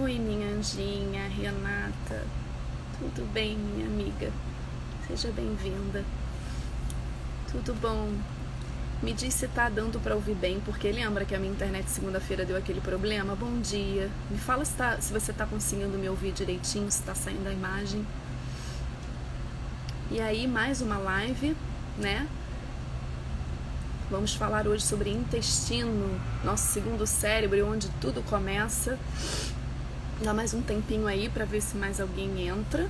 Oi, minha anjinha, Renata. Tudo bem, minha amiga? Seja bem-vinda. Tudo bom? Me diz se tá dando pra ouvir bem, porque lembra que a minha internet segunda-feira deu aquele problema? Bom dia. Me fala se você tá conseguindo me ouvir direitinho, se tá saindo a imagem. E aí, mais uma live, né? Vamos falar hoje sobre intestino, nosso segundo cérebro, onde tudo começa. Dá mais um tempinho aí para ver se mais alguém entra.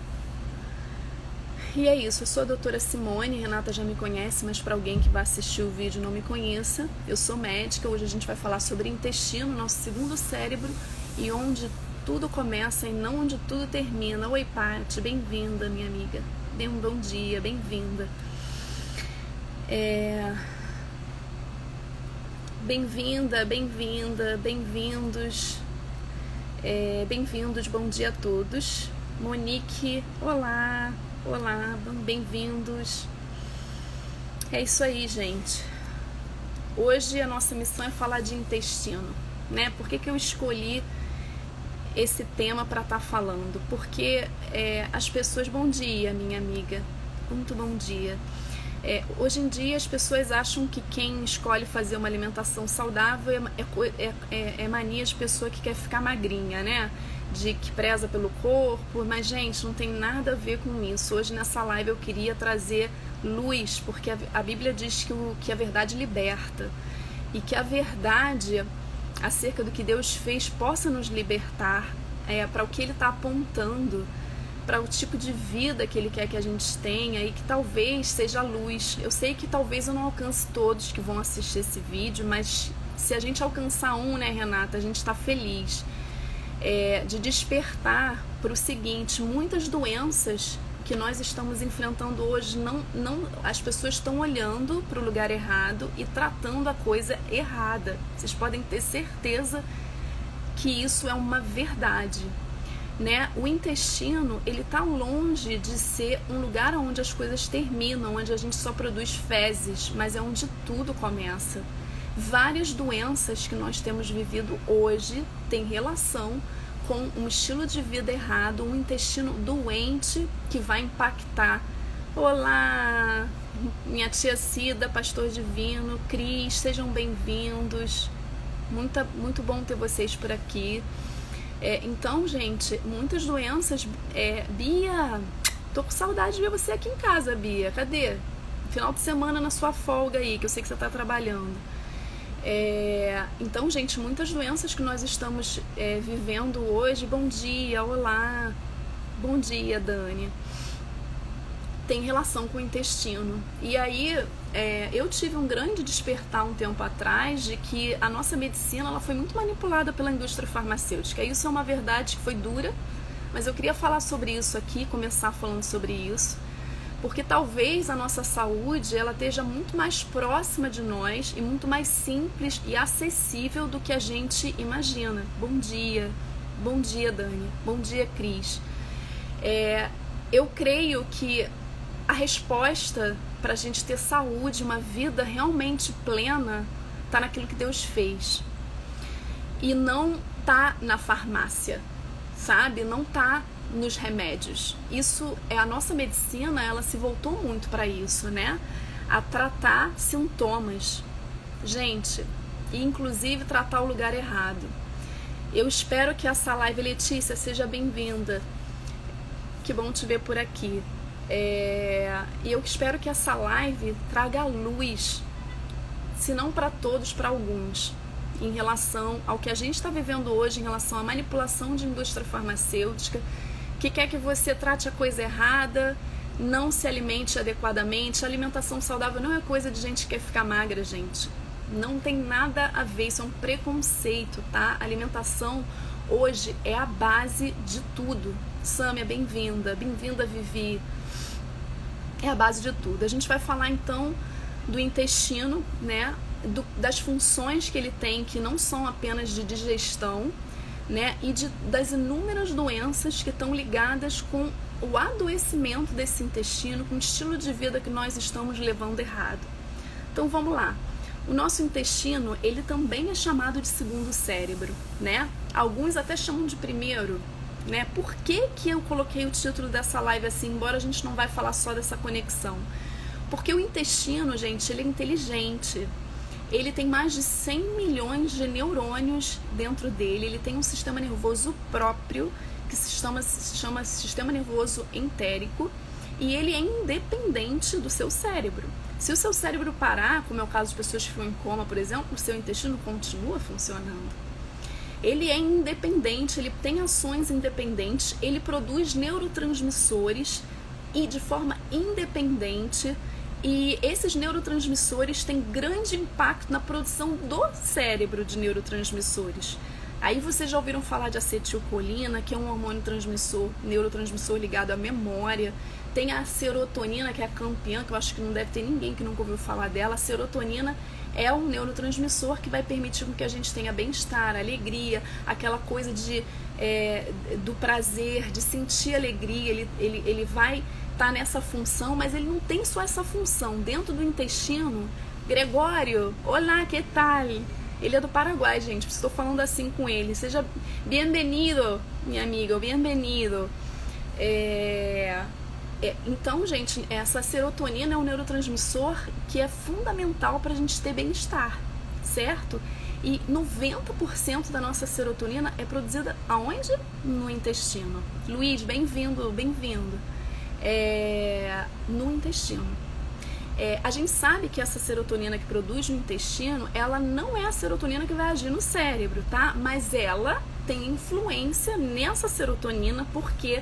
E é isso, eu sou a doutora Simone, Renata já me conhece, mas para alguém que vai assistir o vídeo e não me conheça, eu sou médica. Hoje a gente vai falar sobre intestino, nosso segundo cérebro, e onde tudo começa e não onde tudo termina. Oi, Paty, bem-vinda, minha amiga. Dê um bom dia, bem-vinda. Bem-vinda, bem-vinda, bem-vindos. Bem-vindos, bom dia a todos. Monique, olá, olá, bem-vindos. É isso aí, gente. Hoje a nossa missão é falar de intestino, né? Por que eu escolhi esse tema para estar falando? Porque as pessoas... Bom dia, minha amiga. Muito bom dia. Hoje em dia as pessoas acham que quem escolhe fazer uma alimentação saudável é mania de pessoa que quer ficar magrinha, né? Que preza pelo corpo, mas gente, não tem nada a ver com isso. Hoje nessa live eu queria trazer luz, porque a Bíblia diz que a verdade liberta, e que a verdade acerca do que Deus fez possa nos libertar para o que Ele está apontando, para o tipo de vida que Ele quer que a gente tenha, e que talvez seja a luz. Eu sei que talvez eu não alcance todos que vão assistir esse vídeo, mas se a gente alcançar um, né, Renata, a gente está feliz. De despertar para o seguinte: muitas doenças que nós estamos enfrentando hoje, as pessoas estão olhando para o lugar errado e tratando a coisa errada. Vocês podem ter certeza que isso é uma verdade. Né? O intestino, ele está longe de ser um lugar onde as coisas terminam, onde a gente só produz fezes, mas é onde tudo começa. Várias doenças que nós temos vivido hoje têm relação com um estilo de vida errado, um intestino doente que vai impactar. Olá, minha tia Cida, Pastor Divino, Cris, sejam bem-vindos. Muito bom ter vocês por aqui. Então, gente, muitas doenças... Bia, tô com saudade de ver você aqui em casa, Bia. Cadê? Final de semana na sua folga aí, que eu sei que você tá trabalhando. Então, gente, muitas doenças que nós estamos vivendo hoje... Bom dia, olá. Bom dia, Dani. Tem relação com o intestino. E aí, eu tive um grande despertar um tempo atrás de que a nossa medicina ela foi muito manipulada pela indústria farmacêutica. Isso é uma verdade que foi dura, mas eu queria falar sobre isso aqui, começar falando sobre isso, porque talvez a nossa saúde ela esteja muito mais próxima de nós e muito mais simples e acessível do que a gente imagina. Bom dia, Dani. Bom dia, Cris. Eu creio que a resposta para a gente ter saúde, uma vida realmente plena, está naquilo que Deus fez. E não está na farmácia, sabe? Não está nos remédios. Isso a nossa medicina, ela se voltou muito para isso, né? A tratar sintomas. Gente, e inclusive tratar o lugar errado. Eu espero que essa live, Letícia, seja bem-vinda. Que bom te ver por aqui. E eu espero que essa live traga luz, se não para todos, para alguns, em relação ao que a gente está vivendo hoje, em relação à manipulação de indústria farmacêutica, que quer que você trate a coisa errada, não se alimente adequadamente. A alimentação saudável não é coisa de gente que quer ficar magra, gente. Não tem nada a ver, isso é um preconceito, tá? A alimentação hoje é a base de tudo. Sâmia, bem-vinda, Vivi. É a base de tudo. A gente vai falar então do intestino, né? Das funções que ele tem, que não são apenas de digestão, né? E das inúmeras doenças que estão ligadas com o adoecimento desse intestino, com o estilo de vida que nós estamos levando errado. Então vamos lá. O nosso intestino, ele também é chamado de segundo cérebro, né? Alguns até chamam de primeiro, né? Por que que eu coloquei o título dessa live assim, embora a gente não vai falar só dessa conexão? Porque o intestino, gente, ele é inteligente. Ele tem mais de 100 milhões de neurônios dentro dele. Ele tem um sistema nervoso próprio, que se chama sistema nervoso entérico. E ele é independente do seu cérebro. Se o seu cérebro parar, como é o caso de pessoas que ficam em coma, por exemplo, o seu intestino continua funcionando. Ele é independente, ele tem ações independentes, ele produz neurotransmissores e de forma independente. E esses neurotransmissores têm grande impacto na produção do cérebro de neurotransmissores. Aí vocês já ouviram falar de acetilcolina, que é um hormônio neurotransmissor ligado à memória. Tem a serotonina, que é a campeã, que eu acho que não deve ter ninguém que nunca ouviu falar dela. A serotonina é um neurotransmissor que vai permitir que a gente tenha bem-estar, alegria, aquela coisa do prazer, de sentir alegria. Ele vai estar nessa função, mas ele não tem só essa função. Dentro do intestino, Gregório, olá, que tal? Ele é do Paraguai, gente, estou falando assim com ele. Seja bem-vindo, minha amiga, bem-vindo. Então, gente, essa serotonina é um neurotransmissor que é fundamental para a gente ter bem-estar, certo? E 90% da nossa serotonina é produzida aonde? No intestino. Luiz, bem-vindo, bem-vindo. No intestino. A gente sabe que essa serotonina que produz no intestino, ela não é a serotonina que vai agir no cérebro, tá? Mas ela tem influência nessa serotonina porque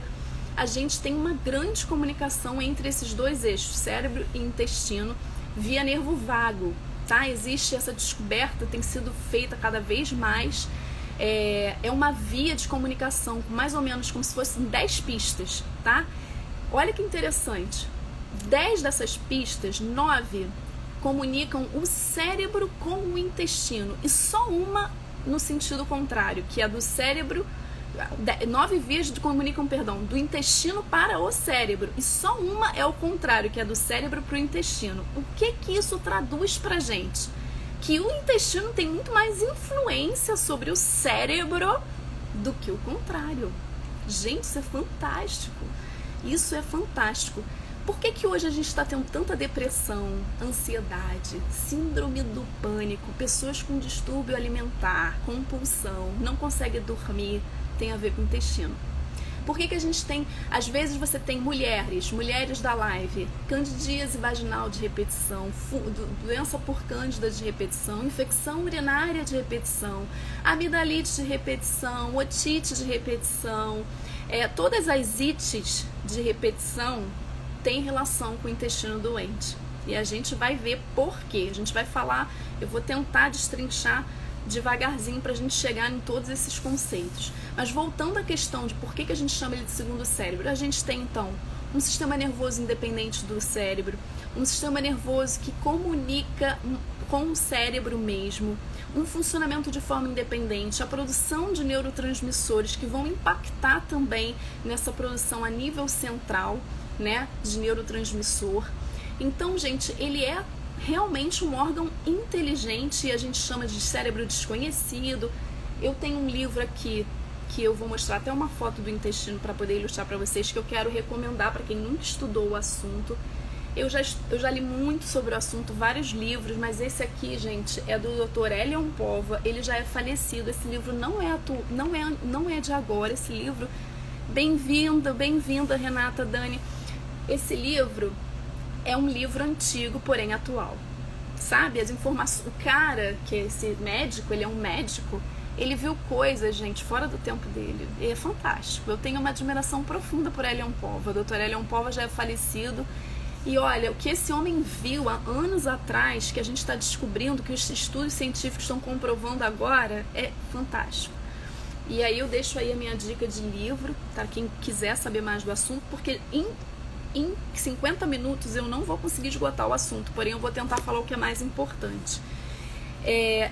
a gente tem uma grande comunicação entre esses dois eixos, cérebro e intestino, via nervo vago, tá? Existe essa descoberta, tem sido feita cada vez mais. É uma via de comunicação, mais ou menos como se fossem 10 pistas, tá? Olha que interessante. 10 dessas pistas, 9 comunicam o cérebro com o intestino e só uma no sentido contrário, que é do cérebro. 9 vias comunicam, do intestino para o cérebro e só uma é o contrário, que é do cérebro para o intestino. O que isso traduz pra gente? Que o intestino tem muito mais influência sobre o cérebro do que o contrário. Gente, isso é fantástico. Isso é fantástico. Por que hoje a gente está tendo tanta depressão, ansiedade, síndrome do pânico, pessoas com distúrbio alimentar, compulsão, não conseguem dormir? Tem a ver com o intestino. Por que a gente tem, às vezes você tem mulheres da live, candidíase vaginal de repetição, doença por cândida de repetição, infecção urinária de repetição, amidalite de repetição, otite de repetição, todas as ites de repetição têm relação com o intestino doente. E a gente vai ver por quê. A gente vai falar, eu vou tentar destrinchar devagarzinho para a gente chegar em todos esses conceitos. Mas voltando à questão de por que a gente chama ele de segundo cérebro, a gente tem então um sistema nervoso independente do cérebro, um sistema nervoso que comunica com o cérebro mesmo, um funcionamento de forma independente, a produção de neurotransmissores que vão impactar também nessa produção a nível central, né, de neurotransmissor. Então, gente, ele é realmente um órgão inteligente e a gente chama de cérebro desconhecido. Eu tenho um livro aqui que eu vou mostrar até uma foto do intestino para poder ilustrar para vocês, que eu quero recomendar para quem nunca estudou o assunto. Eu já li muito sobre o assunto, vários livros, mas esse aqui, gente, é do Dr. Elion Pova. Ele já é falecido. Esse livro não é de agora. Esse livro, bem-vinda, Renata, Dani. Esse livro é um livro antigo, porém atual, sabe? As informações, o cara, que é esse médico, ele é um médico, ele viu coisas, gente, fora do tempo dele, e é fantástico. Eu tenho uma admiração profunda por Elion Pova. O Dr. Elion Pova já é falecido, e olha, o que esse homem viu há anos atrás, que a gente está descobrindo, que os estudos científicos estão comprovando agora, é fantástico. E aí eu deixo aí a minha dica de livro, para quem quiser saber mais do assunto, porque em 50 minutos eu não vou conseguir esgotar o assunto, porém eu vou tentar falar o que é mais importante.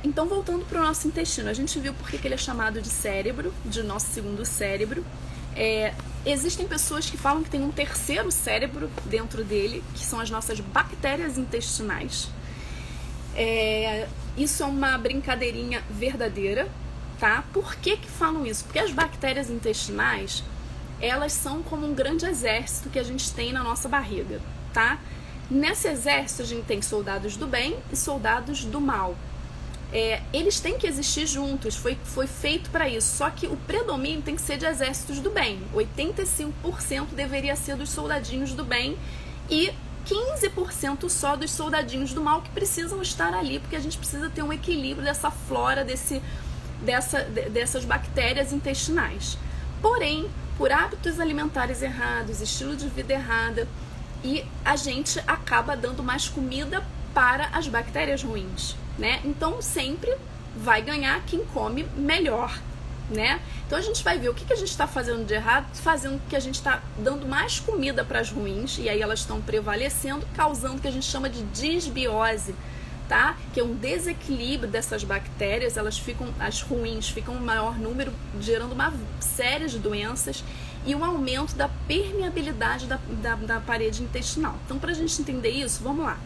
Então, voltando para o nosso intestino, a gente viu por que ele é chamado de cérebro, de nosso segundo cérebro. Existem pessoas que falam que tem um terceiro cérebro dentro dele, que são as nossas bactérias intestinais. Isso é uma brincadeirinha verdadeira, tá? Por que falam isso? Porque as bactérias intestinais, elas são como um grande exército que a gente tem na nossa barriga, tá? Nesse exército a gente tem soldados do bem e soldados do mal. Eles têm que existir juntos, foi feito para isso, só que o predomínio tem que ser de exércitos do bem. 85% deveria ser dos soldadinhos do bem e 15% só dos soldadinhos do mal, que precisam estar ali, porque a gente precisa ter um equilíbrio dessa flora, dessas bactérias intestinais. Porém, por hábitos alimentares errados, estilo de vida errada, e a gente acaba dando mais comida para as bactérias ruins, né? Então sempre vai ganhar quem come melhor, né? Então a gente vai ver o que a gente está fazendo de errado, fazendo que a gente está dando mais comida para as ruins, e aí elas estão prevalecendo, causando o que a gente chama de disbiose, tá? Que é um desequilíbrio dessas bactérias, as ruins ficam em maior número, gerando uma série de doenças e um aumento da permeabilidade da parede intestinal. Então, para a gente entender isso, vamos lá.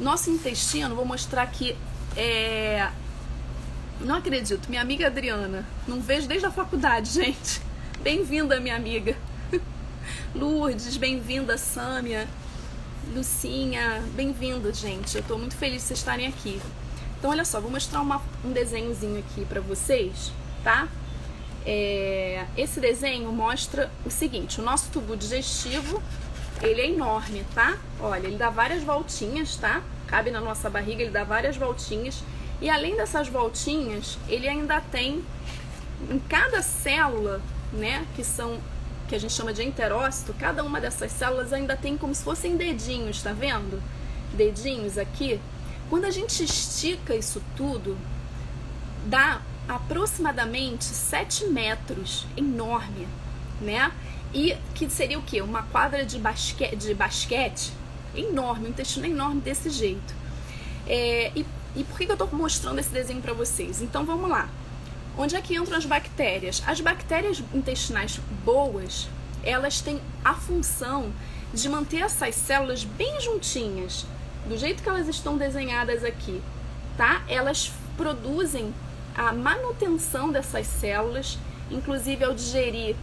Nosso intestino, vou mostrar aqui, não acredito, minha amiga Adriana, não vejo desde a faculdade, gente. Bem-vinda, minha amiga. Lourdes, bem-vinda, Sâmia. Lucinha, bem-vinda, gente. Eu tô muito feliz de vocês estarem aqui. Então, olha só, vou mostrar um desenhozinho aqui pra vocês, tá? Esse desenho mostra o seguinte: o nosso tubo digestivo, ele é enorme, tá? Olha, ele dá várias voltinhas, tá? Cabe na nossa barriga, ele dá várias voltinhas. E além dessas voltinhas, ele ainda tem, em cada célula, né, que a gente chama de enterócito, cada uma dessas células ainda tem como se fossem dedinhos, tá vendo? Dedinhos aqui. Quando a gente estica isso tudo, dá aproximadamente 7 metros, enorme, né? E que seria o quê? Uma quadra de basquete enorme, um intestino enorme desse jeito. E por que eu tô mostrando esse desenho para vocês? Então vamos lá. Onde é que entram as bactérias? As bactérias intestinais boas, elas têm a função de manter essas células bem juntinhas, do jeito que elas estão desenhadas aqui, tá? Elas produzem a manutenção dessas células, inclusive ao digerir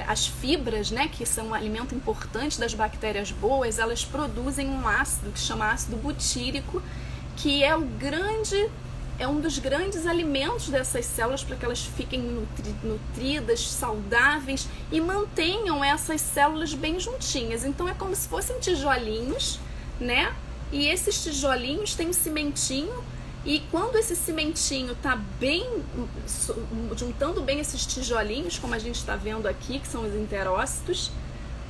as fibras, né, que são um alimento importante das bactérias boas, elas produzem um ácido que se chama ácido butírico, que é um dos grandes alimentos dessas células para que elas fiquem nutridas, saudáveis e mantenham essas células bem juntinhas. Então é como se fossem tijolinhos, né? E esses tijolinhos têm um cimentinho, e quando esse cimentinho está bem, juntando bem esses tijolinhos, como a gente está vendo aqui, que são os enterócitos,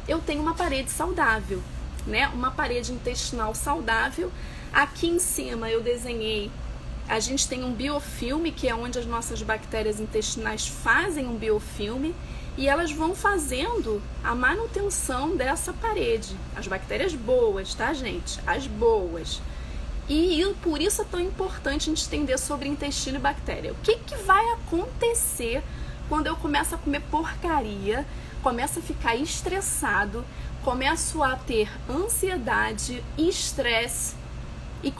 eu tenho uma parede saudável, né? Uma parede intestinal saudável. Aqui em cima eu desenhei, a gente tem um biofilme, que é onde as nossas bactérias intestinais fazem um biofilme, e elas vão fazendo a manutenção dessa parede. As bactérias boas, tá, gente? As boas. E por isso é tão importante a gente entender sobre intestino e bactéria. O que vai acontecer quando eu começo a comer porcaria, começo a ficar estressado, começo a ter ansiedade, estresse, e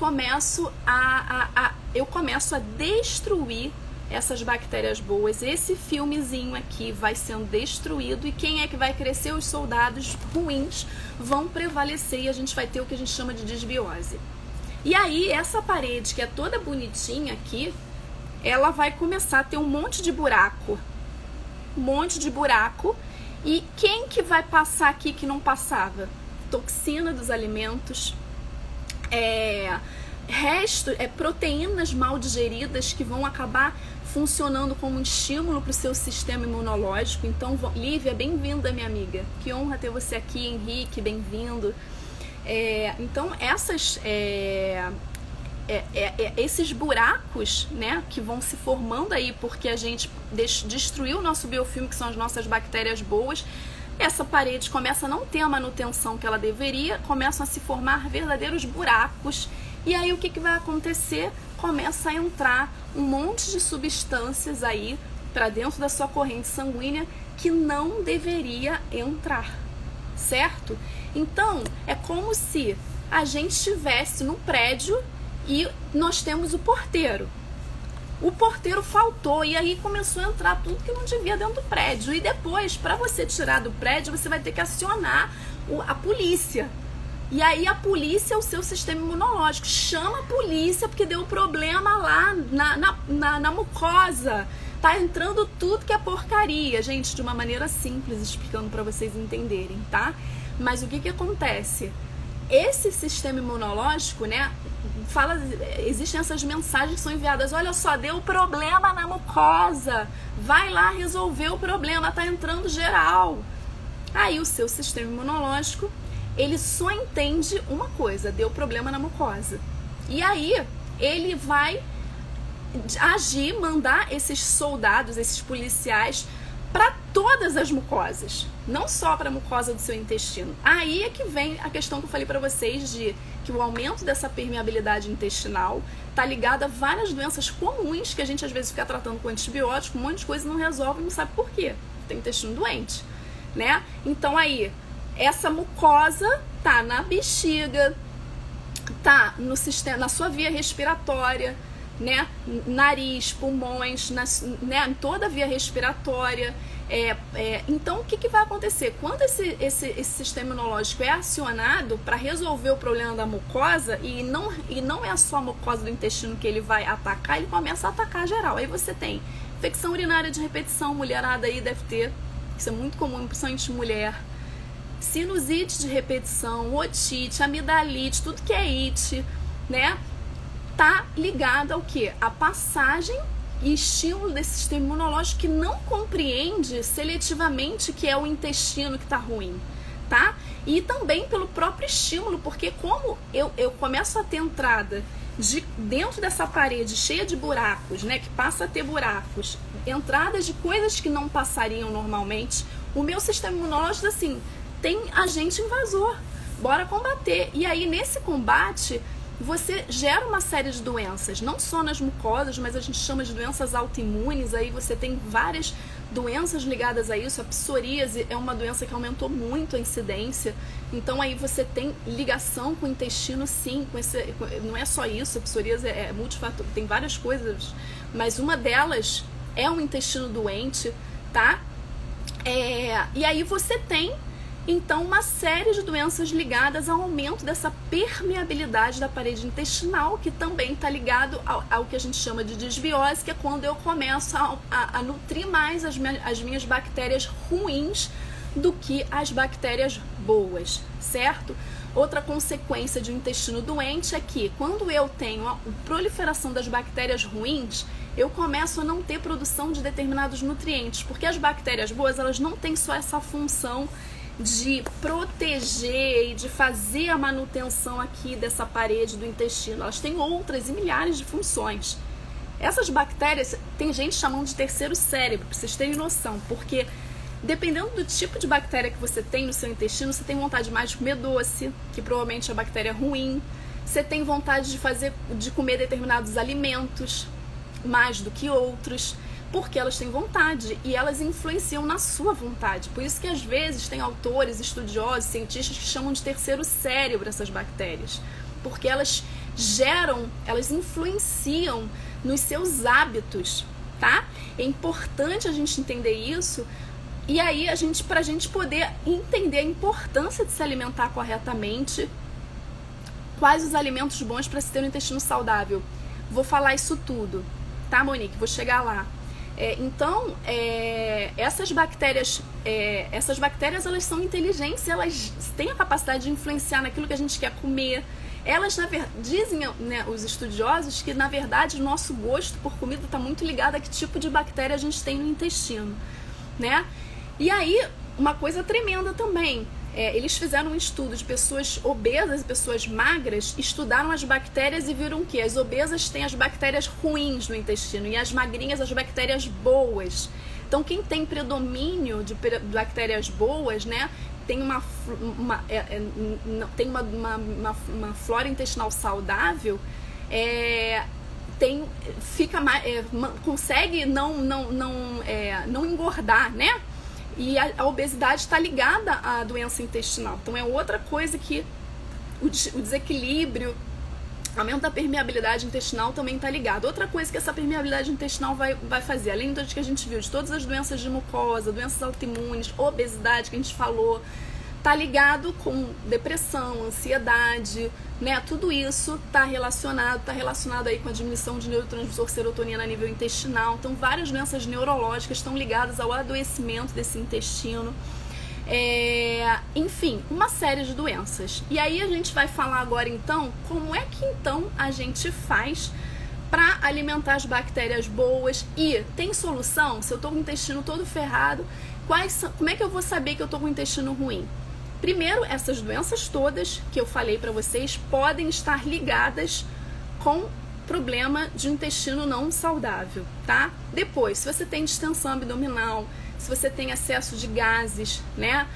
eu começo a destruir essas bactérias boas? Esse filmezinho aqui vai sendo destruído, e quem é que vai crescer? Os soldados ruins vão prevalecer, e a gente vai ter o que a gente chama de disbiose. E aí essa parede, que é toda bonitinha aqui, ela vai começar a ter um monte de buraco, e quem que vai passar aqui que não passava? Toxina dos alimentos, proteínas mal digeridas que vão acabar funcionando como um estímulo para o seu sistema imunológico. Então, Lívia, bem-vinda, minha amiga. Que honra ter você aqui, Henrique, bem-vindo. Então, esses buracos, né, que vão se formando aí porque a gente destruiu o nosso biofilme, que são as nossas bactérias boas, essa parede começa a não ter a manutenção que ela deveria, começam a se formar verdadeiros buracos, e aí o que vai acontecer? Começa a entrar um monte de substâncias aí para dentro da sua corrente sanguínea que não deveria entrar, certo? Então, é como se a gente estivesse num prédio E nós temos o porteiro. O porteiro faltou e aí começou a entrar tudo que não devia dentro do prédio. E depois, para você tirar do prédio, você vai ter que acionar a polícia. E aí a polícia é o seu sistema imunológico. Chama a polícia porque deu problema lá na mucosa. Tá entrando tudo que é porcaria. Gente, de uma maneira simples, explicando para vocês entenderem, tá? Mas o que acontece? Esse sistema imunológico, né, existem essas mensagens que são enviadas, olha só, deu problema na mucosa, vai lá resolver o problema, tá entrando geral. Aí o seu sistema imunológico, ele só entende uma coisa, deu problema na mucosa. E aí ele vai agir, mandar esses soldados, esses policiais, para todas as mucosas, não só para a mucosa do seu intestino. Aí é que vem a questão que eu falei para vocês de que o aumento dessa permeabilidade intestinal está ligado a várias doenças comuns que a gente às vezes fica tratando com antibiótico, um monte de coisa não resolve e não sabe por quê. Tem intestino doente, né? Então aí, essa mucosa tá na bexiga, tá no sistema, na sua via respiratória, né? Nariz, pulmões, né? Toda a via respiratória. Então, o que vai acontecer? Quando esse sistema imunológico é acionado para resolver o problema da mucosa, e não é só a mucosa do intestino que ele vai atacar, ele começa a atacar geral. Aí você tem infecção urinária de repetição, mulherada aí deve ter, isso é muito comum, principalmente mulher. Sinusite de repetição, otite, amidalite, tudo que é ite, né? Tá ligado ao quê? A passagem e estímulo desse sistema imunológico que não compreende seletivamente que é o intestino que tá ruim, tá? E também pelo próprio estímulo, porque como eu começo a ter entrada dentro dessa parede cheia de buracos, né, que passa a ter buracos, entradas de coisas que não passariam normalmente, o meu sistema imunológico, assim, tem agente invasor, bora combater. E aí, nesse combate, você gera uma série de doenças, não só nas mucosas, mas a gente chama de doenças autoimunes. Aí você tem várias doenças ligadas a isso. A psoríase é uma doença que aumentou muito a incidência. Então aí você tem ligação com o intestino, sim. Não é só isso, a psoríase é multifator, tem várias coisas, mas uma delas é um intestino doente, tá? E aí você tem então uma série de doenças ligadas ao aumento dessa permeabilidade da parede intestinal, que também está ligado ao que a gente chama de desbiose, que é quando eu começo a nutrir mais as minhas bactérias ruins do que as bactérias boas, certo? Outra consequência de um intestino doente é que quando eu tenho a proliferação das bactérias ruins, eu começo a não ter produção de determinados nutrientes, porque as bactérias boas, elas não têm só essa função de proteger e de fazer a manutenção aqui dessa parede do intestino. Elas têm outras e milhares de funções. Essas bactérias, tem gente chamando de terceiro cérebro, para vocês terem noção, porque dependendo do tipo de bactéria que você tem no seu intestino, você tem vontade mais de comer doce, que provavelmente é a bactéria ruim. Você tem vontade de comer determinados alimentos mais do que outros, porque elas têm vontade e elas influenciam na sua vontade. Por isso que às vezes tem autores, estudiosos, cientistas que chamam de terceiro cérebro essas bactérias, porque elas influenciam nos seus hábitos, tá? É importante a gente entender isso. E aí, pra gente poder entender a importância de se alimentar corretamente, quais os alimentos bons para se ter um intestino saudável. Vou falar isso tudo, tá, Monique? Vou chegar lá. Então, essas bactérias, elas são inteligentes, elas têm a capacidade de influenciar naquilo que a gente quer comer. Elas, dizem, né, os estudiosos, que na verdade o nosso gosto por comida está muito ligado a que tipo de bactéria a gente tem no intestino, né? E aí, uma coisa tremenda também, eles fizeram um estudo de pessoas obesas e pessoas magras, estudaram as bactérias e viram que as obesas têm as bactérias ruins no intestino e as magrinhas as bactérias boas. Então, quem tem predomínio de bactérias boas, né, tem uma flora intestinal saudável, consegue não engordar, né? E a obesidade está ligada à doença intestinal. Então é outra coisa que o desequilíbrio Aumento da permeabilidade intestinal também está ligado. Outra coisa que essa permeabilidade intestinal vai fazer, além do que a gente viu, de todas as doenças de mucosa, doenças autoimunes, obesidade que a gente falou, tá ligado com depressão, ansiedade, né? Tudo isso tá relacionado aí com a diminuição de neurotransmissor serotonina a nível intestinal. Então, várias doenças neurológicas estão ligadas ao adoecimento desse intestino. Enfim, uma série de doenças. E aí a gente vai falar agora então como é que então a gente faz para alimentar as bactérias boas. E tem solução? Se eu tô com o intestino todo ferrado, como é que eu vou saber que eu tô com o intestino ruim? Primeiro, essas doenças todas que eu falei para vocês podem estar ligadas com problema de intestino não saudável, tá? Depois, se você tem distensão abdominal, se você tem excesso de gases, né?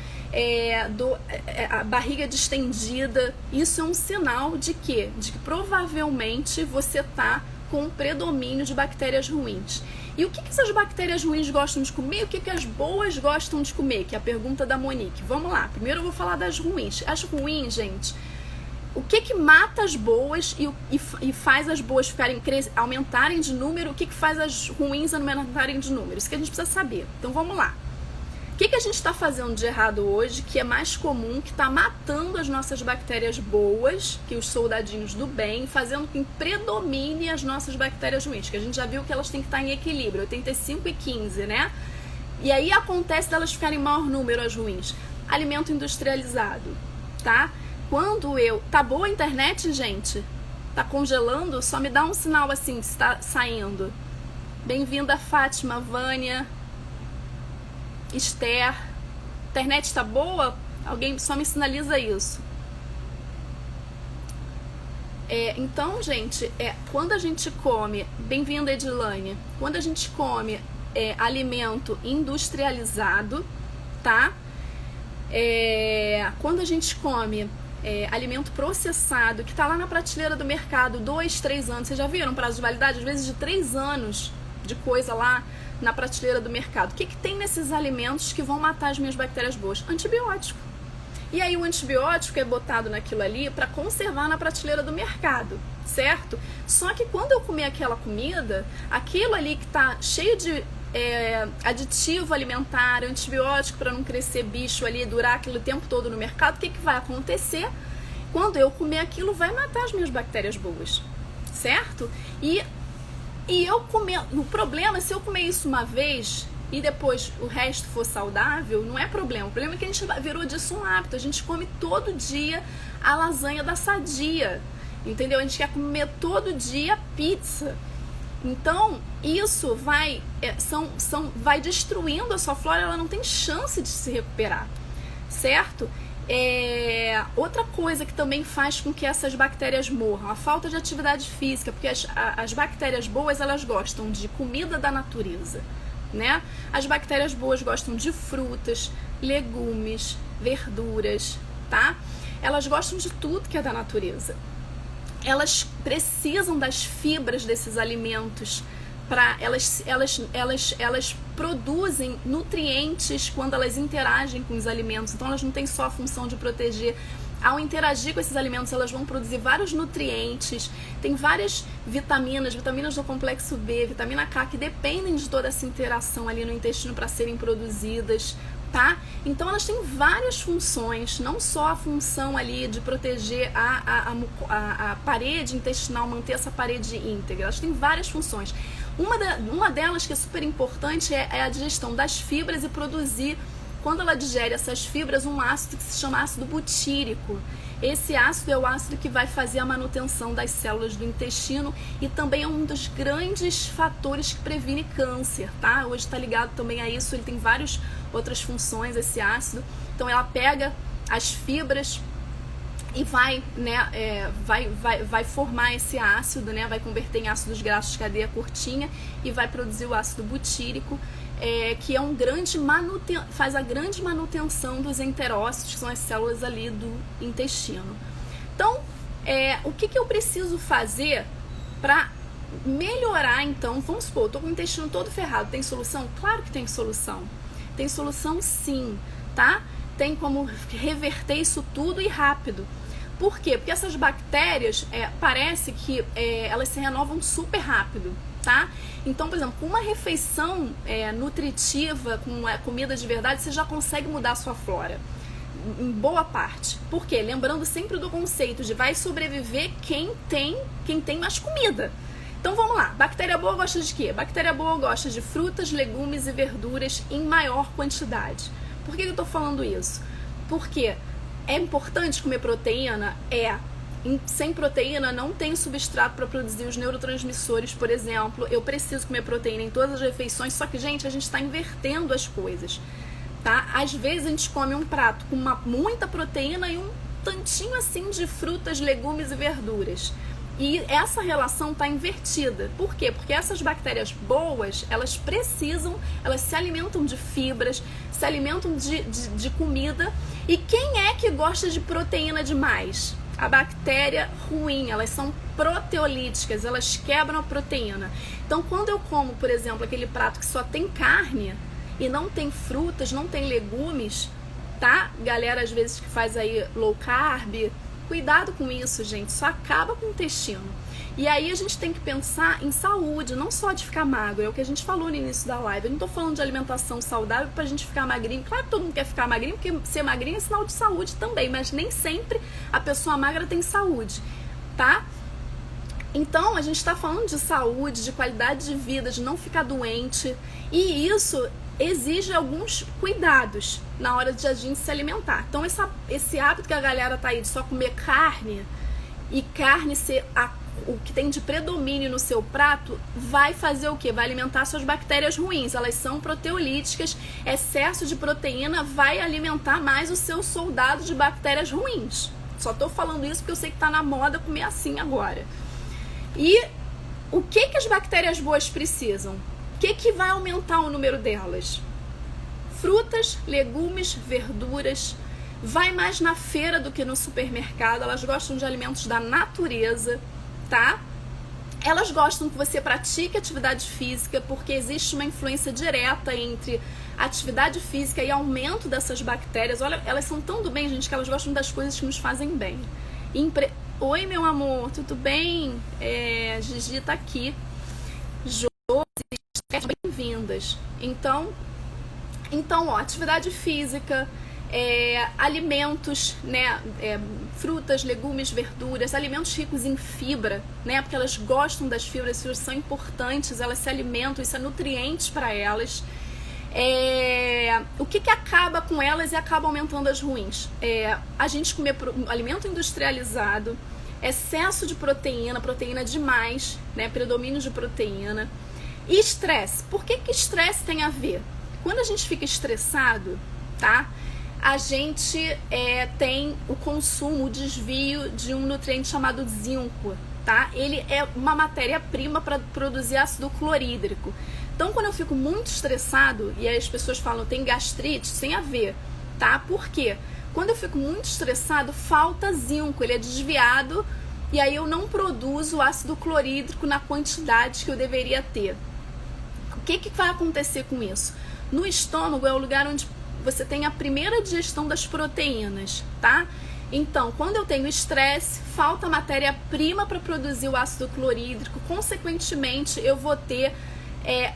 A barriga distendida, isso é um sinal de quê? De que provavelmente você tá com um predomínio de bactérias ruins. E o que essas bactérias ruins gostam de comer e o que as boas gostam de comer? Que é a pergunta da Monique. Vamos lá, primeiro eu vou falar das ruins. As ruins, gente, o que mata as boas e faz as boas aumentarem de número? O que faz as ruins aumentarem de número? Isso que a gente precisa saber. Então vamos lá. O que a gente está fazendo de errado hoje, que é mais comum, que está matando as nossas bactérias boas, que os soldadinhos do bem, fazendo com que predomine as nossas bactérias ruins, que a gente já viu que elas têm que estar em equilíbrio, 85 e 15, né? E aí acontece delas ficarem em maior número as ruins. Alimento industrializado, tá? Tá boa a internet, gente? Tá congelando? Só me dá um sinal assim, se tá saindo. Bem-vinda, Fátima, Vânia, Esther. Internet tá boa? Alguém só me sinaliza isso. Então, gente, quando a gente come, bem-vinda, Edilane, quando a gente come alimento industrializado, tá? Quando a gente come alimento processado, que tá lá na prateleira do mercado, 2, 3 anos, vocês já viram prazo de validade? Às vezes de 3 anos de coisa lá na prateleira do mercado. O que tem nesses alimentos que vão matar as minhas bactérias boas? Antibiótico. E aí o antibiótico é botado naquilo ali para conservar na prateleira do mercado, certo? Só que quando eu comer aquela comida, aquilo ali que tá cheio de aditivo alimentar, antibiótico para não crescer bicho ali, durar aquele tempo todo no mercado, o que vai acontecer? Quando eu comer aquilo, vai matar as minhas bactérias boas, certo? E eu comer, o problema é se eu comer isso uma vez e depois o resto for saudável, não é problema. O problema é que a gente virou disso um hábito. A gente come todo dia a lasanha da Sadia, entendeu? A gente quer comer todo dia pizza. Então, isso vai destruindo a sua flora, ela não tem chance de se recuperar, certo? Outra coisa que também faz com que essas bactérias morram, a falta de atividade física, porque as bactérias boas, elas gostam de comida da natureza, né? As bactérias boas gostam de frutas, legumes, verduras, tá? Elas gostam de tudo que é da natureza. Elas precisam das fibras desses alimentos elas produzem nutrientes quando elas interagem com os alimentos. Então elas não têm só a função de proteger. Ao interagir com esses alimentos, elas vão produzir vários nutrientes. Tem várias vitaminas do complexo B, vitamina K, que dependem de toda essa interação ali no intestino para serem produzidas, tá? Então elas têm várias funções, não só a função ali de proteger a parede intestinal, manter essa parede íntegra. Elas têm várias funções. Uma delas que é super importante é a digestão das fibras e produzir, quando ela digere essas fibras, um ácido que se chama ácido butírico. Esse ácido é o ácido que vai fazer a manutenção das células do intestino e também é um dos grandes fatores que previne câncer, tá? Hoje está ligado também a isso, ele tem várias outras funções, esse ácido. Então ela pega as fibras e vai formar esse ácido, né? Vai converter em ácidos graxos de cadeia curtinha e vai produzir o ácido butírico, que é faz a grande manutenção dos enterócitos, que são as células ali do intestino. Então, o que eu preciso fazer para melhorar, então? Vamos supor, eu tô com o intestino todo ferrado, tem solução? Claro que tem solução. Tem solução sim, tá? Tem como reverter isso tudo e rápido. Por quê? Porque essas bactérias, parece que elas se renovam super rápido, tá? Então, por exemplo, com uma refeição nutritiva, com comida de verdade, você já consegue mudar a sua flora. Em boa parte. Por quê? Lembrando sempre do conceito de vai sobreviver quem tem mais comida. Então vamos lá. Bactéria boa gosta de quê? Bactéria boa gosta de frutas, legumes e verduras em maior quantidade. Por que eu tô falando isso? Porque é importante comer proteína? Sem proteína não tem substrato para produzir os neurotransmissores, por exemplo. Eu preciso comer proteína em todas as refeições, só que, gente, a gente está invertendo as coisas, tá? Às vezes a gente come um prato com muita proteína e um tantinho assim de frutas, legumes e verduras. E essa relação está invertida. Por quê? Porque essas bactérias boas, elas se alimentam de fibras, se alimentam de comida. E quem é que gosta de proteína demais? A bactéria ruim. Elas são proteolíticas, elas quebram a proteína. Então, quando eu como, por exemplo, aquele prato que só tem carne e não tem frutas, não tem legumes, tá? Galera, às vezes, que faz aí low carb, cuidado com isso, gente. Isso acaba com o intestino. E aí a gente tem que pensar em saúde, não só de ficar magro. É o que a gente falou no início da live. Eu não tô falando de alimentação saudável pra gente ficar magrinho. Claro que todo mundo quer ficar magrinho, porque ser magrinho é sinal de saúde também. Mas nem sempre a pessoa magra tem saúde, tá? Então, a gente está falando de saúde, de qualidade de vida, de não ficar doente. E isso exige alguns cuidados na hora de a gente se alimentar. Então, esse hábito que a galera tá aí de só comer carne, e carne ser o que tem de predomínio no seu prato, vai fazer o quê? Vai alimentar suas bactérias ruins. Elas são proteolíticas. Excesso de proteína vai alimentar mais o seu soldado de bactérias ruins. Só tô falando isso porque eu sei que tá na moda comer assim agora. E o que as bactérias boas precisam? O que vai aumentar o número delas? Frutas, legumes, verduras. Vai mais na feira do que no supermercado. Elas gostam de alimentos da natureza, tá? Elas gostam que você pratique atividade física, porque existe uma influência direta entre atividade física e aumento dessas bactérias. Olha, elas são tão do bem, gente, que elas gostam das coisas que nos fazem bem. Oi, meu amor, tudo bem? Gigi tá aqui. Bem-vindas. Então, ó, atividade física, alimentos, né, frutas, legumes, verduras, alimentos ricos em fibra, né, porque elas gostam das fibras, as fibras são importantes, elas se alimentam, isso é nutrientes para elas. O que acaba com elas e acaba aumentando as ruins? A gente comer alimento industrializado, excesso de proteína demais, né, predomínio de proteína. E estresse. Por que estresse tem a ver? Quando a gente fica estressado, tá? A gente tem o consumo, o desvio de um nutriente chamado zinco, tá? Ele é uma matéria-prima para produzir ácido clorídrico. Então, quando eu fico muito estressado, e aí as pessoas falam, tem gastrite, tem a ver, tá? Por quê? Quando eu fico muito estressado, falta zinco, ele é desviado, e aí eu não produzo ácido clorídrico na quantidade que eu deveria ter. O que vai acontecer com isso? No estômago é o lugar onde você tem a primeira digestão das proteínas, tá? Então, quando eu tenho estresse, falta matéria-prima para produzir o ácido clorídrico, consequentemente, eu vou ter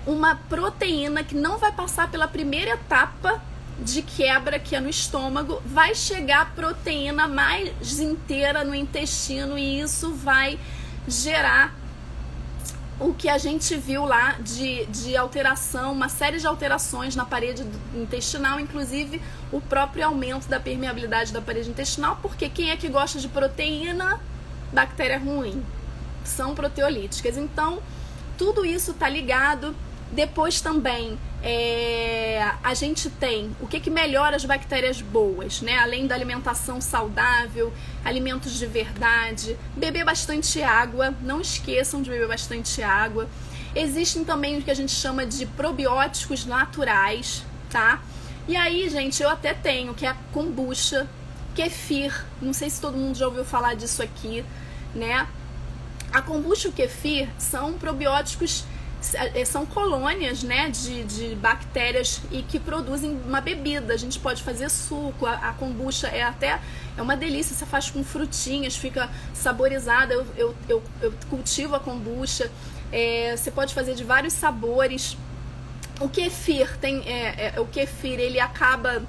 uma proteína que não vai passar pela primeira etapa de quebra, que é no estômago, vai chegar a proteína mais inteira no intestino e isso vai gerar o que a gente viu lá de alteração, uma série de alterações na parede intestinal, inclusive o próprio aumento da permeabilidade da parede intestinal, porque quem é que gosta de proteína? Bactéria ruim. São proteolíticas. Então, tudo isso tá ligado. Depois também a gente tem o que melhora as bactérias boas, né? Além da alimentação saudável, alimentos de verdade, beber bastante água, não esqueçam de beber bastante água. Existem também o que a gente chama de probióticos naturais, tá? E aí, gente, eu até tenho, que é a kombucha, kefir, não sei se todo mundo já ouviu falar disso aqui, né? A kombucha e o kefir são probióticos são colônias, né, de bactérias e que produzem uma bebida. A gente pode fazer suco, a kombucha é uma delícia, você faz com frutinhas, fica saborizada. Eu cultivo a kombucha, você pode fazer de vários sabores. O kefir ele acaba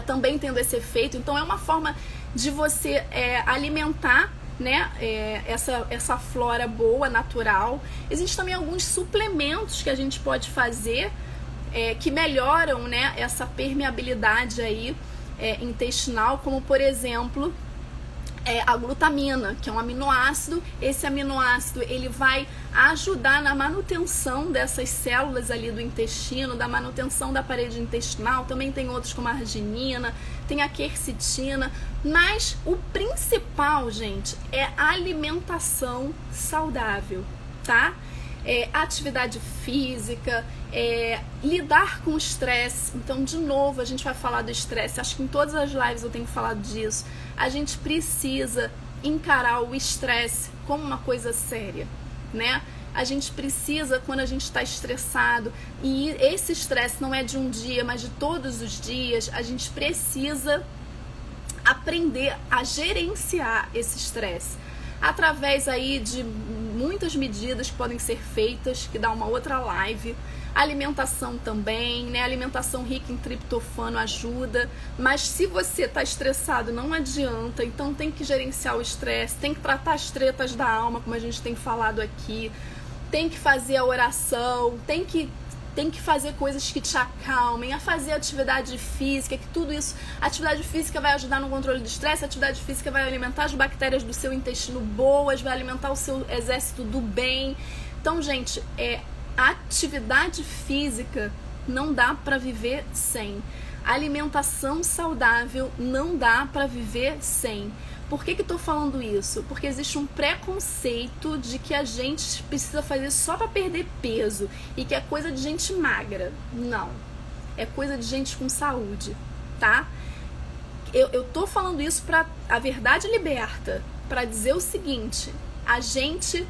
também tendo esse efeito, então é uma forma de você alimentar, né, essa flora boa, natural. Existem também alguns suplementos que a gente pode fazer que melhoram, né, essa permeabilidade aí intestinal, como por exemplo a glutamina, que é um aminoácido. Esse aminoácido ele vai ajudar na manutenção dessas células ali do intestino, da manutenção da parede intestinal. Também tem outros como a arginina, tem a quercetina, mas o principal, gente, é alimentação saudável, tá? Atividade física, lidar com o estresse. Então, de novo, a gente vai falar do estresse. Acho que em todas as lives eu tenho falado disso. A gente precisa encarar o estresse como uma coisa séria, né? A gente precisa, quando a gente está estressado, e esse estresse não é de um dia, mas de todos os dias, a gente precisa aprender a gerenciar esse estresse através aí de muitas medidas que podem ser feitas, que dá uma outra live. Alimentação também, né? Alimentação rica em triptofano ajuda, mas se você está estressado não adianta, então tem que gerenciar o estresse, tem que tratar as tretas da alma, como a gente tem falado aqui, tem que fazer a oração, tem que fazer coisas que te acalmem, a fazer atividade física, que tudo isso, a atividade física vai ajudar no controle do estresse, a atividade física vai alimentar as bactérias do seu intestino boas, vai alimentar o seu exército do bem. Então, gente, atividade física não dá para viver sem. Alimentação saudável não dá para viver sem. Por que eu tô falando isso? Porque existe um preconceito de que a gente precisa fazer só para perder peso e que é coisa de gente magra. Não. É coisa de gente com saúde, tá? Eu tô falando isso para a verdade liberta, para dizer o seguinte: a gente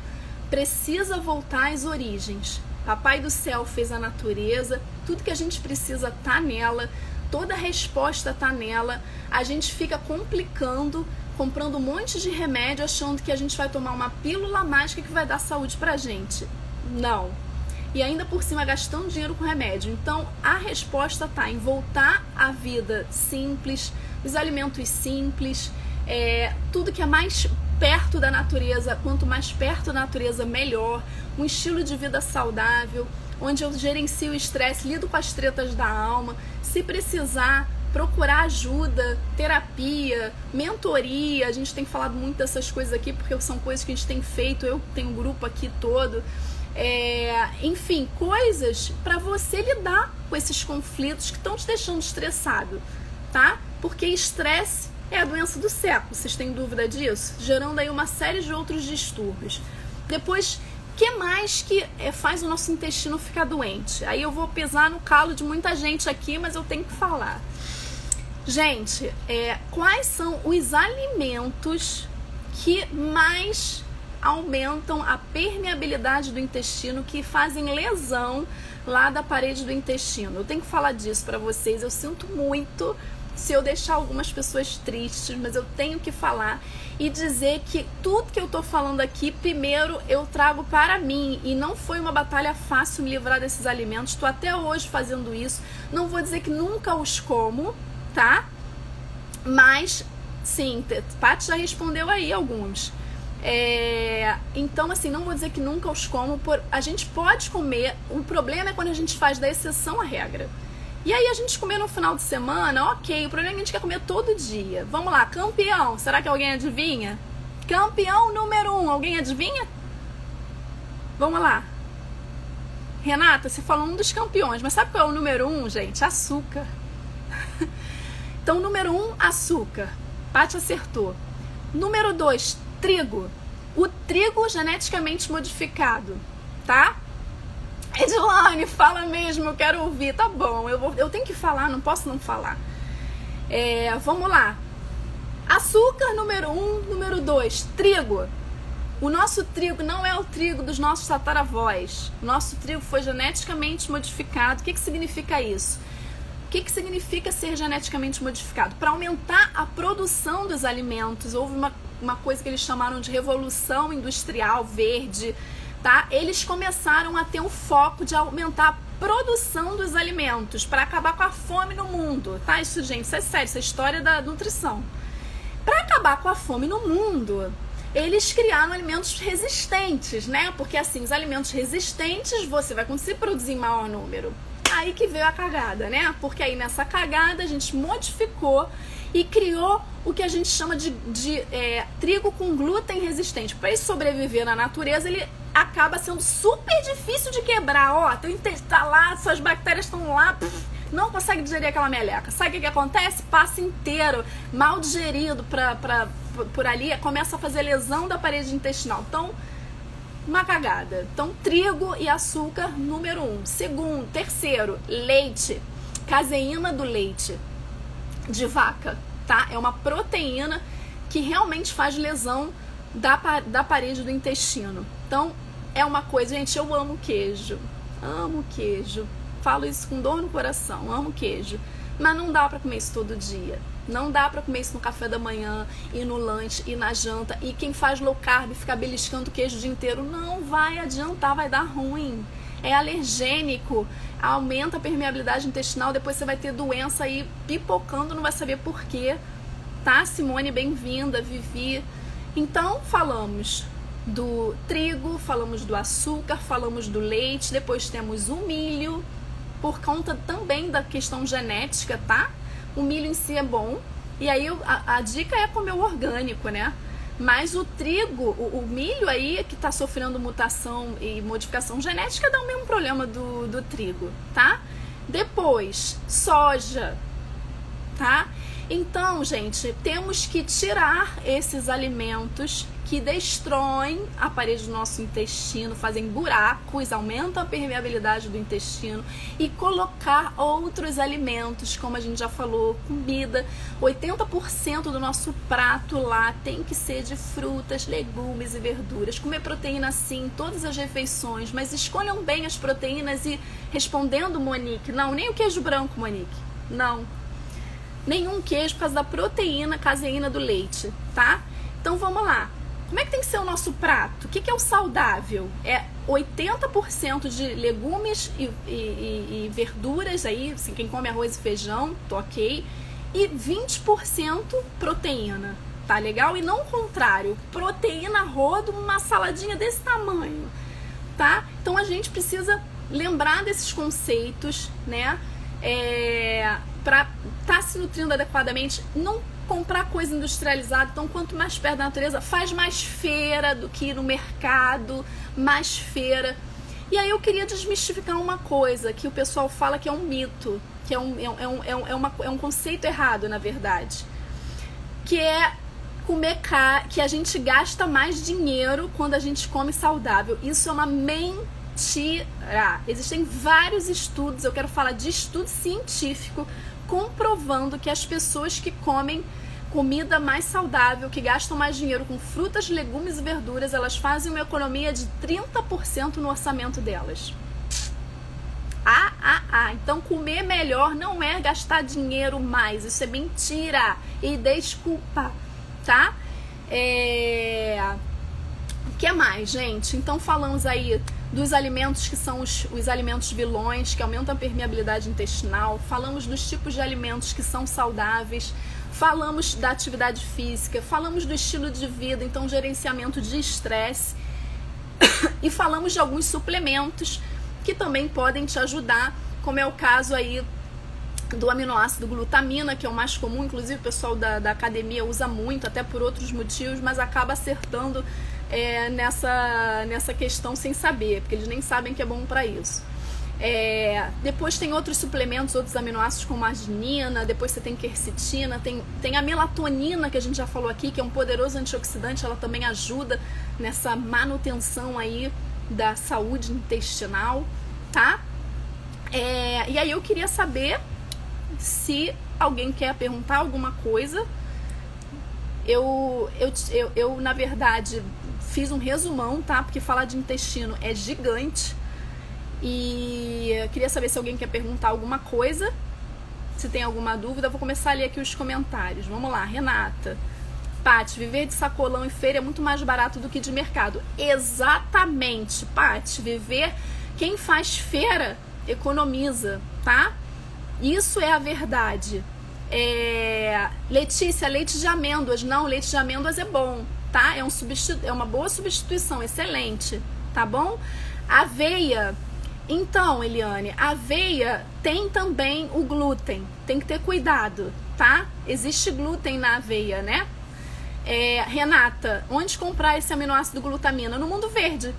precisa voltar às origens. Papai do céu fez a natureza, tudo que a gente precisa tá nela, toda a resposta tá nela. A gente fica complicando, comprando um monte de remédio, achando que a gente vai tomar uma pílula mágica que vai dar saúde pra gente. Não. E ainda por cima gastando dinheiro com remédio. Então a resposta tá em voltar à vida simples, os alimentos simples, tudo que é mais perto da natureza. Quanto mais perto da natureza, melhor. Um estilo de vida saudável, onde eu gerencio o estresse, lido com as tretas da alma. Se precisar, procurar ajuda, terapia, mentoria. A gente tem falado muito dessas coisas aqui, porque são coisas que a gente tem feito. Eu tenho um grupo aqui todo. Enfim, coisas para você lidar com esses conflitos que estão te deixando estressado, tá? Porque estresse é a doença do século, vocês têm dúvida disso? Gerando aí uma série de outros distúrbios. Depois, o que mais que faz o nosso intestino ficar doente? Aí eu vou pisar no calo de muita gente aqui, mas eu tenho que falar. Gente, quais são os alimentos que mais aumentam a permeabilidade do intestino, que fazem lesão lá da parede do intestino? Eu tenho que falar disso para vocês, eu sinto muito se eu deixar algumas pessoas tristes, mas eu tenho que falar e dizer que tudo que eu tô falando aqui, primeiro eu trago para mim, e não foi uma batalha fácil me livrar desses alimentos, tô até hoje fazendo isso. Não vou dizer que nunca os como, tá? Mas, sim, Paty já respondeu aí alguns. Então, assim, não vou dizer que nunca os como, a gente pode comer, o problema é quando a gente faz da exceção a regra. E aí a gente comer no final de semana, ok, o problema é que a gente quer comer todo dia. Vamos lá, campeão, será que alguém adivinha? Campeão número 1, alguém adivinha? Vamos lá. Renata, você falou um dos campeões, mas sabe qual é o número 1, gente? Açúcar. Então, número 1, açúcar. Paty acertou. Número 2, trigo. O trigo geneticamente modificado, tá? Edilane, fala mesmo, eu quero ouvir. Tá bom, eu tenho que falar, não posso não falar. Vamos lá. Açúcar, número 1. Número 2, trigo. O nosso trigo não é o trigo dos nossos tataravós. O nosso trigo foi geneticamente modificado. O que significa isso? O que significa ser geneticamente modificado? Para aumentar a produção dos alimentos, houve uma coisa que eles chamaram de revolução industrial verde, tá? Eles começaram a ter um foco de aumentar a produção dos alimentos para acabar com a fome no mundo, tá? Isso, gente, isso é sério, isso é história da nutrição. Para acabar com a fome no mundo, eles criaram alimentos resistentes, né? Porque assim, os alimentos resistentes você vai conseguir produzir em maior número. Aí que veio a cagada, né? Porque aí nessa cagada a gente modificou e criou o que a gente chama de trigo com glúten resistente. Para ele sobreviver na natureza, ele acaba sendo super difícil de quebrar. Ó, teu intestino tá lá, suas bactérias estão lá, não consegue digerir aquela meleca. Sabe o que acontece? Passa inteiro, mal digerido por ali, começa a fazer lesão da parede intestinal. Então, uma cagada. Então, trigo e açúcar, número 1. Segundo, terceiro, leite. Caseína do leite de vaca, tá? É uma proteína que realmente faz lesão da parede do intestino. Então, é uma coisa, gente, eu amo queijo. Amo queijo. Falo isso com dor no coração, amo queijo. Mas não dá pra comer isso todo dia. Não dá pra comer isso no café da manhã, e no lanche, e na janta. E quem faz low carb, ficar beliscando queijo o dia inteiro, não vai adiantar, vai dar ruim. É alergênico, aumenta a permeabilidade intestinal, depois você vai ter doença aí pipocando, não vai saber por quê. Tá, Simone, bem-vinda, Vivi. Então, falamos do trigo, falamos do açúcar, falamos do leite, depois temos o milho, por conta também da questão genética, tá? O milho em si é bom, e aí a dica é comer o orgânico, né? Mas o trigo, o milho aí que tá sofrendo mutação e modificação genética dá o mesmo problema do trigo, tá? Depois, soja, tá? Então, gente, temos que tirar esses alimentos que destroem a parede do nosso intestino, fazem buracos, aumentam a permeabilidade do intestino e colocar outros alimentos, como a gente já falou, comida. 80% do nosso prato lá tem que ser de frutas, legumes e verduras. Comer proteína sim, todas as refeições, mas escolham bem as proteínas e respondendo, Monique, não, nem o queijo branco, Monique, não. Nenhum queijo por causa da proteína, caseína do leite, tá? Então vamos lá. Como é que tem que ser o nosso prato? O que é o saudável? É 80% de legumes e verduras aí, assim, quem come arroz e feijão, tô ok. E 20% proteína, tá legal? E não o contrário, proteína rodo, uma saladinha desse tamanho, tá? Então a gente precisa lembrar desses conceitos, né? Para estar se nutrindo adequadamente, não comprar coisa industrializada. Então, quanto mais perto da natureza, faz mais feira do que ir no mercado, mais feira. E aí eu queria desmistificar uma coisa que o pessoal fala que é um mito, que é um conceito errado, na verdade, que é comer que a gente gasta mais dinheiro quando a gente come saudável. Isso é uma mentira. Existem vários estudos, eu quero falar de estudo científico comprovando que as pessoas que comem comida mais saudável, que gastam mais dinheiro com frutas, legumes e verduras, elas fazem uma economia de 30% no orçamento delas. Então comer melhor não é gastar dinheiro mais, isso é mentira e desculpa, tá? O que mais, gente? Então falamos aí dos alimentos que são os alimentos vilões, que aumentam a permeabilidade intestinal, falamos dos tipos de alimentos que são saudáveis, falamos da atividade física, falamos do estilo de vida, então gerenciamento de estresse, e falamos de alguns suplementos que também podem te ajudar, como é o caso aí do aminoácido glutamina, que é o mais comum, inclusive o pessoal da academia usa muito, até por outros motivos, mas acaba acertando nessa questão sem saber, porque eles nem sabem que é bom para isso. Depois tem outros suplementos, outros aminoácidos como a arginina, depois você tem quercetina, tem a melatonina que a gente já falou aqui, que é um poderoso antioxidante, ela também ajuda nessa manutenção aí da saúde intestinal, tá? E aí eu queria saber se alguém quer perguntar alguma coisa. Eu na verdade fiz um resumão, tá? Porque falar de intestino é gigante. E eu queria saber se alguém quer perguntar alguma coisa. Se tem alguma dúvida, eu vou começar a ler aqui os comentários. Vamos lá, Renata. Paty, viver de sacolão e feira é muito mais barato do que de mercado. Exatamente, Paty. Viver... Quem faz feira economiza, tá? Isso é a verdade. Letícia, leite de amêndoas. Não, leite de amêndoas é bom, tá? É uma boa substituição, excelente, tá bom? Aveia. Então, Eliane, aveia tem também o glúten. Tem que ter cuidado, tá? Existe glúten na aveia, né? Renata, onde comprar esse aminoácido glutamina? No Mundo Verde.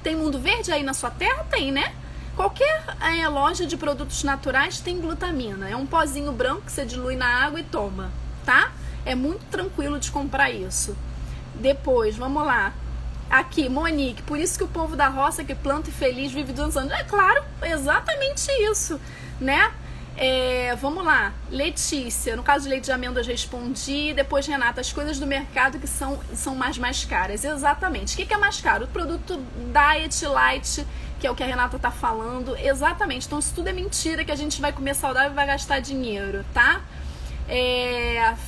Tem Mundo Verde aí na sua terra? Tem, né? Qualquer loja de produtos naturais tem glutamina. É um pozinho branco que você dilui na água e toma, tá? É muito tranquilo de comprar isso. Depois, vamos lá. Aqui, Monique, por isso que o povo da roça que planta e feliz vive 200 anos. É claro, exatamente isso, né? Vamos lá, Letícia, no caso de leite de amêndoas respondi, depois Renata, as coisas do mercado que são mais caras, exatamente. O que é mais caro? O produto Diet Light, que é o que a Renata tá falando, exatamente. Então isso tudo é mentira, que a gente vai comer saudável e vai gastar dinheiro, tá?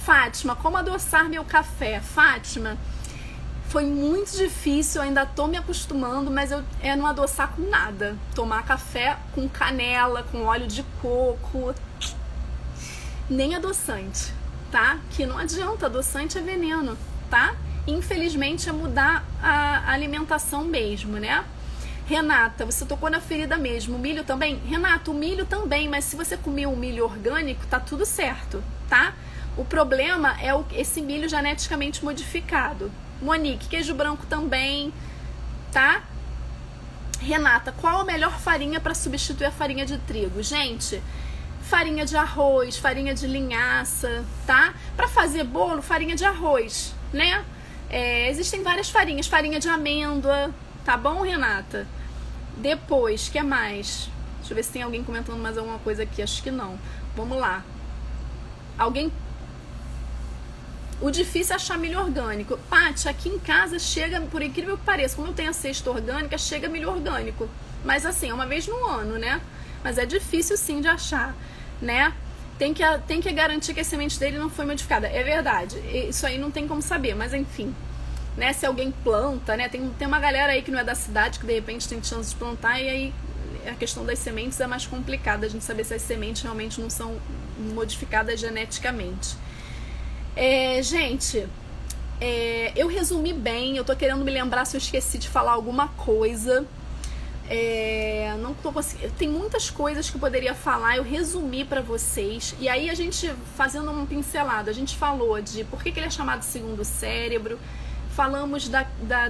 Fátima, como adoçar meu café? Fátima, foi muito difícil, eu ainda tô me acostumando, mas é não adoçar com nada. Tomar café com canela, com óleo de coco, nem adoçante, tá? Que não adianta, adoçante é veneno, tá? Infelizmente é mudar a alimentação mesmo, né? Renata, você tocou na ferida mesmo. O milho também? Renata, o milho também, mas se você comer o milho orgânico, tá tudo certo, tá? O problema é esse milho geneticamente modificado. Monique, queijo branco também, tá? Renata, qual a melhor farinha para substituir a farinha de trigo? Gente, farinha de arroz, farinha de linhaça, tá? Para fazer bolo, farinha de arroz, né? Existem várias farinhas, farinha de amêndoa, tá bom, Renata? Depois, que mais? Deixa eu ver se tem alguém comentando mais alguma coisa aqui, acho que não. Vamos lá. O difícil é achar milho orgânico. Paty, aqui em casa chega, por incrível que pareça, como eu tenho a cesta orgânica, chega milho orgânico. Mas assim, é uma vez no ano, né? Mas é difícil sim de achar, né? Tem que garantir que a semente dele não foi modificada. É verdade, isso aí não tem como saber, mas enfim. Né? Se alguém planta, né? Tem uma galera aí que não é da cidade, que de repente tem chance de plantar, e aí a questão das sementes é mais complicada, a gente saber se as sementes realmente não são modificadas geneticamente. Gente, eu resumi bem, eu tô querendo me lembrar se eu esqueci de falar alguma coisa. Não tô conseguindo. Tem muitas coisas que eu poderia falar, eu resumi pra vocês. E aí a gente, fazendo uma pincelada, a gente falou de por que ele é chamado segundo cérebro. Falamos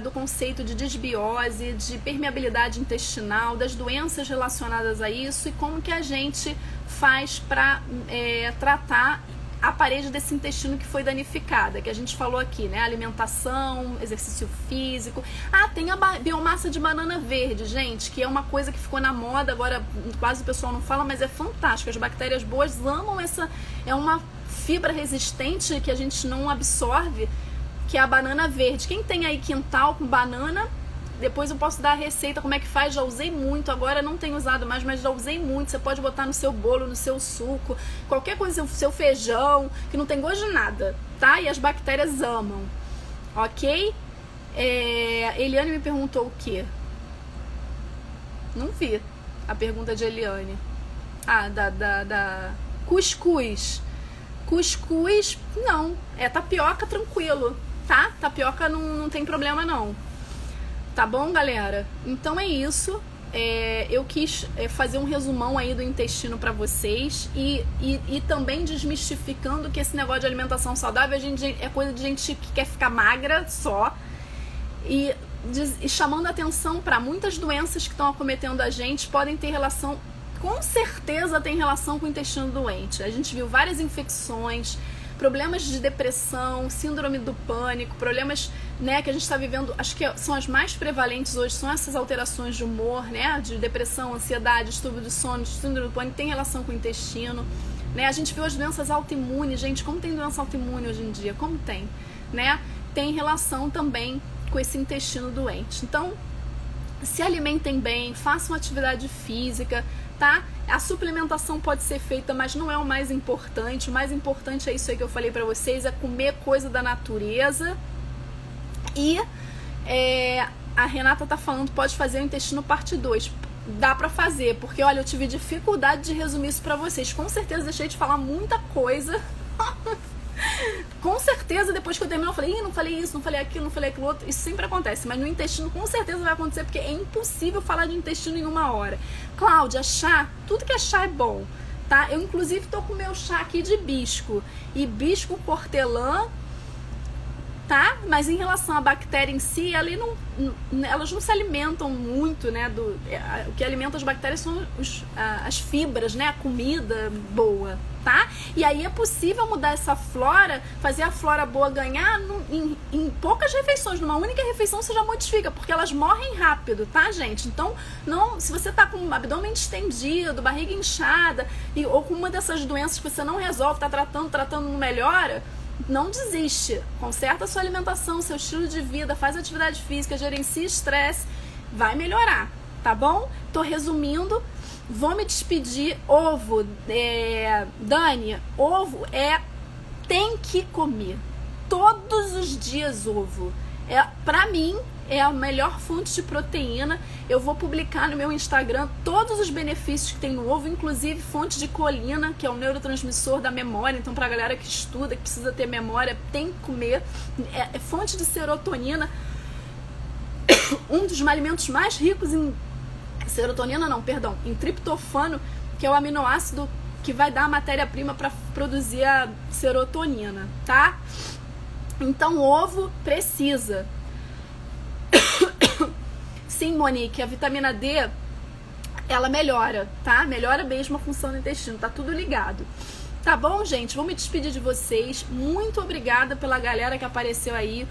do conceito de desbiose, de permeabilidade intestinal, das doenças relacionadas a isso e como que a gente faz para tratar a parede desse intestino que foi danificada, que a gente falou aqui, né? Alimentação, exercício físico. Tem a biomassa de banana verde, gente, que é uma coisa que ficou na moda, agora quase o pessoal não fala, mas é fantástico. As bactérias boas amam essa... É uma fibra resistente que a gente não absorve, que é a banana verde. Quem tem aí quintal com banana, depois eu posso dar a receita, como é que faz, já usei muito, agora não tenho usado mais, mas já usei muito. Você pode botar no seu bolo, no seu suco, qualquer coisa, no seu feijão, que não tem gosto de nada, tá? E as bactérias amam, ok? Eliane me perguntou o quê? Não vi a pergunta de Eliane. Da cuscuz. Cuscuz, não, é tapioca tranquilo, tá? Tapioca não tem problema não. Tá bom, galera? Então é isso. Eu quis fazer um resumão aí do intestino pra vocês e também desmistificando que esse negócio de alimentação saudável é coisa de gente que quer ficar magra só e chamando atenção para muitas doenças que estão acometendo a gente, podem ter relação, com certeza tem relação com o intestino doente. A gente viu várias infecções, problemas de depressão, síndrome do pânico, problemas, né, que a gente está vivendo, acho que são as mais prevalentes hoje, são essas alterações de humor, né, de depressão, ansiedade, distúrbio do sono, síndrome do pânico, tem relação com o intestino, né, a gente viu as doenças autoimunes, gente, como tem doença autoimune hoje em dia, como tem, né, tem relação também com esse intestino doente. Então, se alimentem bem, façam atividade física, tá? A suplementação pode ser feita, mas não é o mais importante. O mais importante é isso aí que eu falei pra vocês, é comer coisa da natureza. E a Renata tá falando, pode fazer o intestino parte 2. Dá pra fazer, porque olha, eu tive dificuldade de resumir isso pra vocês. Com certeza deixei de falar muita coisa. Com certeza, depois que eu terminar, eu falei, não falei isso, não falei aquilo, não falei aquilo outro. Isso sempre acontece, mas no intestino com certeza vai acontecer, porque é impossível falar de intestino em uma hora. Cláudia, chá, tudo que é chá é bom, tá? Eu inclusive tô com o meu chá aqui de hibisco, hibisco hortelã, tá? Mas em relação à bactéria em si, elas não se alimentam muito, né? O que alimenta as bactérias são as fibras, né? A comida boa, tá? E aí é possível mudar essa flora, fazer a flora boa ganhar em poucas refeições. Numa única refeição você já modifica, porque elas morrem rápido, tá, gente? Então, se você tá com o abdômen distendido, barriga inchada, ou com uma dessas doenças que você não resolve, tá tratando não melhora, não desiste, conserta a sua alimentação, seu estilo de vida, faz atividade física, gerencia estresse, vai melhorar, tá bom? Tô resumindo, vou me despedir. Ovo, Dani, ovo tem que comer, todos os dias ovo, pra mim é a melhor fonte de proteína. Eu vou publicar no meu Instagram todos os benefícios que tem no ovo, inclusive fonte de colina, que é o neurotransmissor da memória. Então, pra galera que estuda, que precisa ter memória, tem que comer. É fonte de serotonina, um dos alimentos mais ricos em em triptofano, que é o aminoácido que vai dar a matéria-prima para produzir a serotonina, tá? Então, ovo precisa. Sim, Monique, a vitamina D, ela melhora, tá? Melhora mesmo a função do intestino, tá tudo ligado. Tá bom, gente? Vou me despedir de vocês. Muito obrigada pela galera que apareceu aí.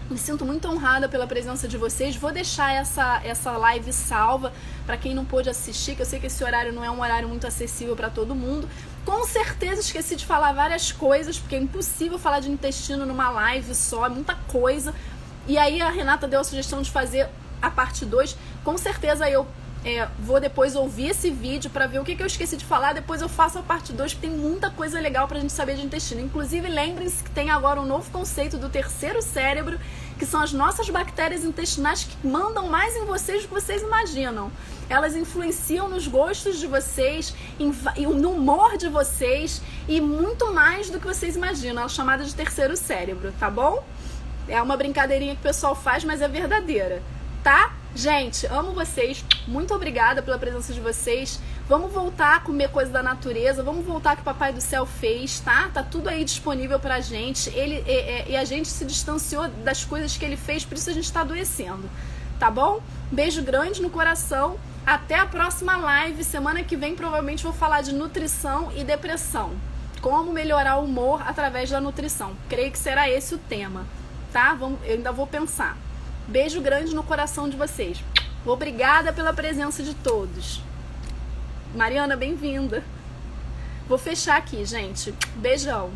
Me sinto muito honrada pela presença de vocês. Vou deixar essa live salva para quem não pôde assistir, que eu sei que esse horário não é um horário muito acessível para todo mundo. Com certeza esqueci de falar várias coisas, porque é impossível falar de intestino numa live só, é muita coisa. E aí a Renata deu a sugestão de fazer a parte 2. Com certeza eu vou depois ouvir esse vídeo para ver o que eu esqueci de falar. Depois eu faço a parte 2, porque tem muita coisa legal pra gente saber de intestino. Inclusive, lembrem-se que tem agora um novo conceito do terceiro cérebro, que são as nossas bactérias intestinais, que mandam mais em vocês do que vocês imaginam. Elas influenciam nos gostos de vocês, no humor de vocês e muito mais do que vocês imaginam. Ela é chamada de terceiro cérebro, tá bom? É uma brincadeirinha que o pessoal faz, mas é verdadeira, tá? Gente, amo vocês. Muito obrigada pela presença de vocês. Vamos voltar a comer coisa da natureza. Vamos voltar que o Papai do Céu fez, tá? Tá tudo aí disponível pra gente. E a gente se distanciou das coisas que ele fez, por isso a gente tá adoecendo, tá bom? Beijo grande no coração. Até a próxima live. Semana que vem provavelmente vou falar de nutrição e depressão. Como melhorar o humor através da nutrição. Creio que será esse o tema, tá? Eu ainda vou pensar. Beijo grande no coração de vocês. Obrigada pela presença de todos. Mariana, bem-vinda. Vou fechar aqui, gente. Beijão.